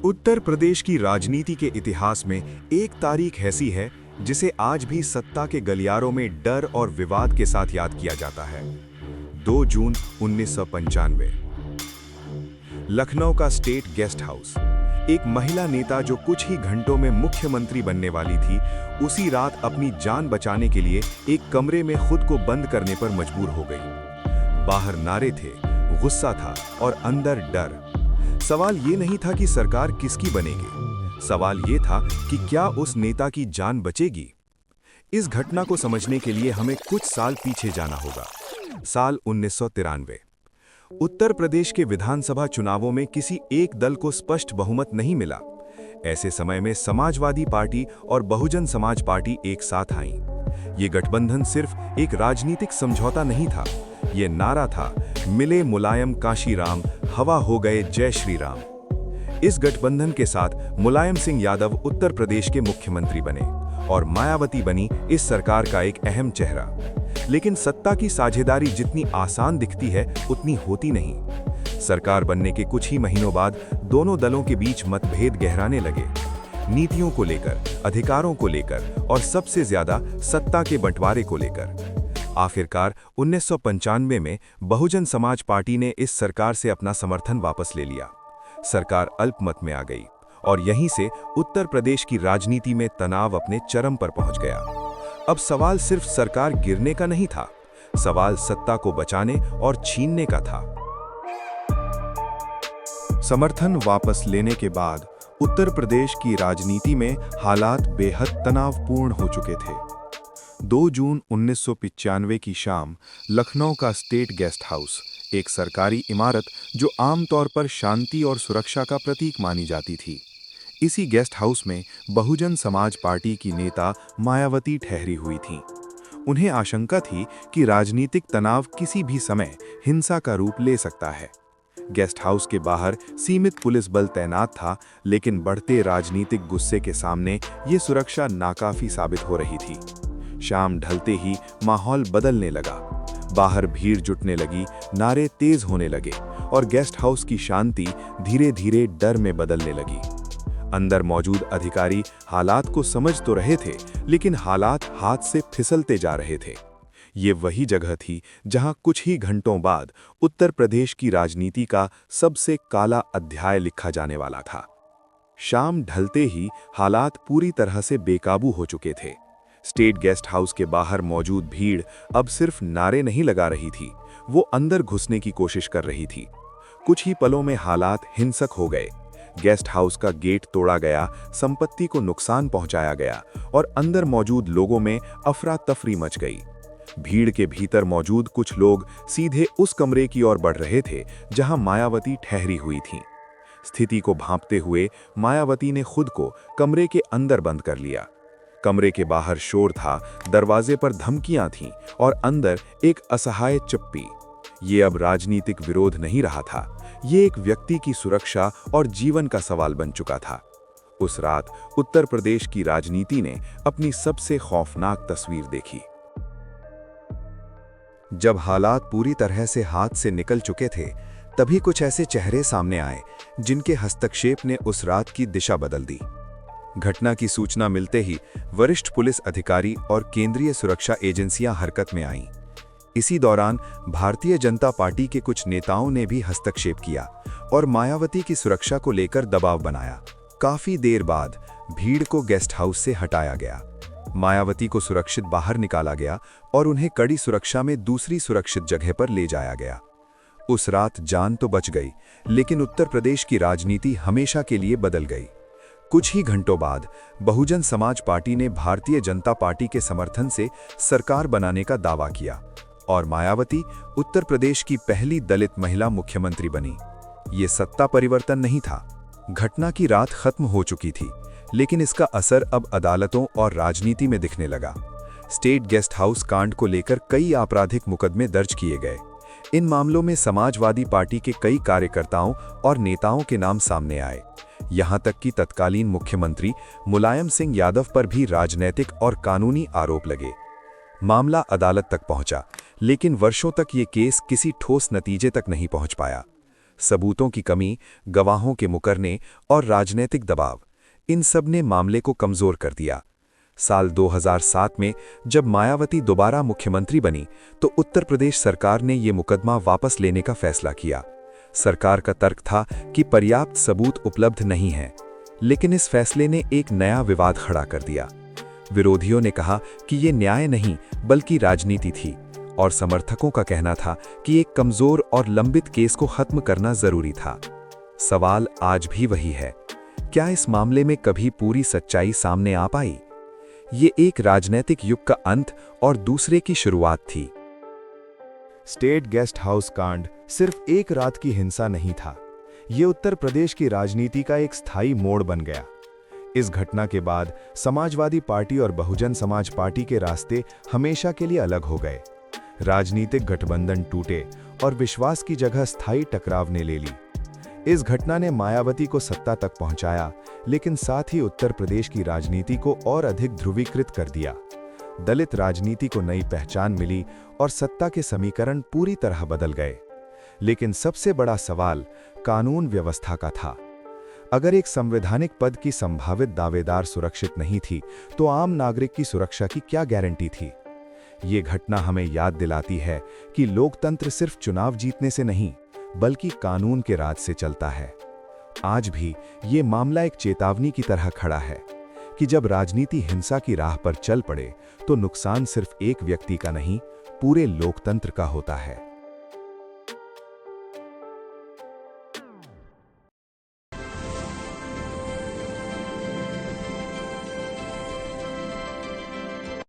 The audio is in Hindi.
उत्तर प्रदेश की राजनीति के इतिहास में एक तारीख ऐसी है जिसे आज भी सत्ता के गलियारों में डर और विवाद के साथ याद किया जाता है। 2 जून 1995। लखनऊ का स्टेट गेस्ट हाउस। एक महिला नेता जो कुछ ही घंटों में मुख्यमंत्री बनने वाली थी, उसी रात अपनी जान बचाने के लिए एक कमरे में खुद को बंद करने पर मजबूर हो गई। बाहर नारे थे, गुस्सा था और अंदर डर। सवाल ये नहीं था कि सरकार किसकी बनेगी, सवाल ये था कि क्या उस नेता की जान बचेगी। इस घटना को समझने के लिए हमें कुछ साल पीछे जाना होगा। साल 1993। उत्तर प्रदेश के विधानसभा चुनावों में किसी एक दल को स्पष्ट बहुमत नहीं मिला। ऐसे समय में समाजवादी पार्टी और बहुजन समाज पार्टी एक साथ आईं। ये गठबंधन सिर्फ एक राजनीतिक समझौता नहीं था, ये नारा था, मिले मुलायम काशीराम, हवा हो गए जय श्री राम। इस गठबंधन के साथ मुलायम सिंह यादव उत्तर प्रदेश के मुख्यमंत्री बने और मायावती बनी इस सरकार का एक अहम चेहरा। लेकिन सत्ता की साझेदारी जितनी आसान दिखती है उतनी होती नहीं। सरकार बनने के कुछ ही महीनों बाद दोनों दलों के बीच मतभेद गहराने लगे, नीतियों को लेकर, अधिकारों को लेकर और सबसे ज्यादा सत्ता के बंटवारे को लेकर। आखिरकार 1995 में बहुजन समाज पार्टी ने इस सरकार से अपना समर्थन वापस ले लिया। सरकार अल्पमत में आ गई और यहीं से उत्तर प्रदेश की राजनीति में तनाव अपने चरम पर पहुंच गया। अब सवाल सिर्फ सरकार गिरने का नहीं था, सवाल सत्ता को बचाने और छीनने का था। समर्थन वापस लेने के बाद उत्तर प्रदेश की राजनीति में हालात बेहद तनावपूर्ण हो चुके थे। 2 जून 1995 की शाम लखनऊ का स्टेट गेस्ट हाउस, एक सरकारी इमारत जो आमतौर पर शांति और सुरक्षा का प्रतीक मानी जाती थी। इसी गेस्ट हाउस में बहुजन समाज पार्टी की नेता मायावती ठहरी हुई थीं। उन्हें आशंका थी कि राजनीतिक तनाव किसी भी समय हिंसा का रूप ले सकता है। गेस्ट हाउस के बाहर सीमित पुलिस बल तैनात था, लेकिन बढ़ते राजनीतिक गुस्से के सामने ये सुरक्षा नाकाफी साबित हो रही थी। शाम ढलते ही माहौल बदलने लगा। बाहर भीड़ जुटने लगी, नारे तेज होने लगे और गेस्ट हाउस की शांति धीरे धीरे डर में बदलने लगी। अंदर मौजूद अधिकारी हालात को समझ तो रहे थे, लेकिन हालात हाथ से फिसलते जा रहे थे। ये वही जगह थी जहां कुछ ही घंटों बाद उत्तर प्रदेश की राजनीति का सबसे काला अध्याय लिखा जाने वाला था। शाम ढलते ही हालात पूरी तरह से बेकाबू हो चुके थे। स्टेट गेस्ट हाउस के बाहर मौजूद भीड़ अब सिर्फ नारे नहीं लगा रही थी, वो अंदर घुसने की कोशिश कर रही थी। कुछ ही पलों में हालात हिंसक हो गए। गेस्ट हाउस का गेट तोड़ा गया, संपत्ति को नुकसान पहुंचाया गया और अंदर मौजूद लोगों में अफरा तफरी मच गई। भीड़ के भीतर मौजूद कुछ लोग सीधे उस कमरे की ओर बढ़ रहे थे जहां मायावती ठहरी हुई थीं। स्थिति को भांपते हुए मायावती ने खुद को कमरे के अंदर बंद कर लिया। कमरे के बाहर शोर था, दरवाजे पर धमकियां थीं और अंदर एक असहाय चुप्पी। ये अब राजनीतिक विरोध नहीं रहा था, ये एक व्यक्ति की सुरक्षा और जीवन का सवाल बन चुका था। उस रात उत्तर प्रदेश की राजनीति ने अपनी सबसे खौफनाक तस्वीर देखी। जब हालात पूरी तरह से हाथ से निकल चुके थे, तभी कुछ ऐसे चेहरे सामने आए जिनके हस्तक्षेप ने उस रात की दिशा बदल दी। घटना की सूचना मिलते ही वरिष्ठ पुलिस अधिकारी और केंद्रीय सुरक्षा एजेंसियां हरकत में आईं। इसी दौरान भारतीय जनता पार्टी के कुछ नेताओं ने भी हस्तक्षेप किया और मायावती की सुरक्षा को लेकर दबाव बनाया। काफी देर बाद भीड़ को गेस्ट हाउस से हटाया गया। मायावती को सुरक्षित बाहर निकाला गया और उन्हें कड़ी सुरक्षा में दूसरी सुरक्षित जगह पर ले जाया गया। उस रात जान तो बच गई, लेकिन उत्तर प्रदेश की राजनीति हमेशा के लिए बदल गई। कुछ ही घंटों बाद बहुजन समाज पार्टी ने भारतीय जनता पार्टी के समर्थन से सरकार बनाने का दावा किया और मायावती उत्तर प्रदेश की पहली दलित महिला मुख्यमंत्री बनी। ये सत्ता परिवर्तन नहीं था। घटना की रात खत्म हो चुकी थी, लेकिन इसका असर अब अदालतों और राजनीति में दिखने लगा। स्टेट गेस्ट हाउस कांड को लेकर कई आपराधिक मुकदमे दर्ज किए गए। इन मामलों में समाजवादी पार्टी के कई कार्यकर्ताओं और नेताओं के नाम सामने आए। यहां तक कि तत्कालीन मुख्यमंत्री मुलायम सिंह यादव पर भी राजनैतिक और कानूनी आरोप लगे। मामला अदालत तक पहुंचा, लेकिन वर्षों तक ये केस किसी ठोस नतीजे तक नहीं पहुंच पाया। सबूतों की कमी, गवाहों के मुकरने और राजनीतिक दबाव, इन सब ने मामले को कमजोर कर दिया। साल 2007 में जब मायावती दोबारा मुख्यमंत्री बनी तो उत्तर प्रदेश सरकार ने ये मुकदमा वापस लेने का फैसला किया। सरकार का तर्क था कि पर्याप्त सबूत उपलब्ध नहीं है, लेकिन इस फैसले ने एक नया विवाद खड़ा कर दिया। विरोधियों ने कहा कि ये न्याय नहीं बल्कि राजनीति थी, और समर्थकों का कहना था कि एक कमजोर और लंबित केस को खत्म करना जरूरी था। सवाल आज भी वही है, क्या इस मामले में कभी पूरी सच्चाई सामने आ पाई? ये एक राजनीतिक युग का अंत और दूसरे की शुरुआत थी। स्टेट गेस्ट हाउस कांड सिर्फ एक रात की हिंसा नहीं था, ये उत्तर प्रदेश की राजनीति का एक स्थायी मोड़ बन गया। इस घटना के बाद समाजवादी पार्टी और बहुजन समाज पार्टी के रास्ते हमेशा के लिए अलग हो गए। राजनीतिक गठबंधन टूटे और विश्वास की जगह स्थायी टकराव ने ले ली। इस घटना ने मायावती को सत्ता तक पहुंचाया, लेकिन साथ ही उत्तर प्रदेश की राजनीति को और अधिक ध्रुवीकृत कर दिया। दलित राजनीति को नई पहचान मिली और सत्ता के समीकरण पूरी तरह बदल गए। लेकिन सबसे बड़ा सवाल कानून व्यवस्था का था। अगर एक संवैधानिक पद की संभावित दावेदार सुरक्षित नहीं थी, तो आम नागरिक की सुरक्षा की क्या गारंटी थी? ये घटना हमें याद दिलाती है कि लोकतंत्र सिर्फ चुनाव जीतने से नहीं, बल्कि कानून के राज से चलता है। आज भी ये मामला एक चेतावनी की तरह खड़ा है कि जब राजनीति हिंसा की राह पर चल पड़े तो नुकसान सिर्फ एक व्यक्ति का नहीं, पूरे लोकतंत्र का होता है।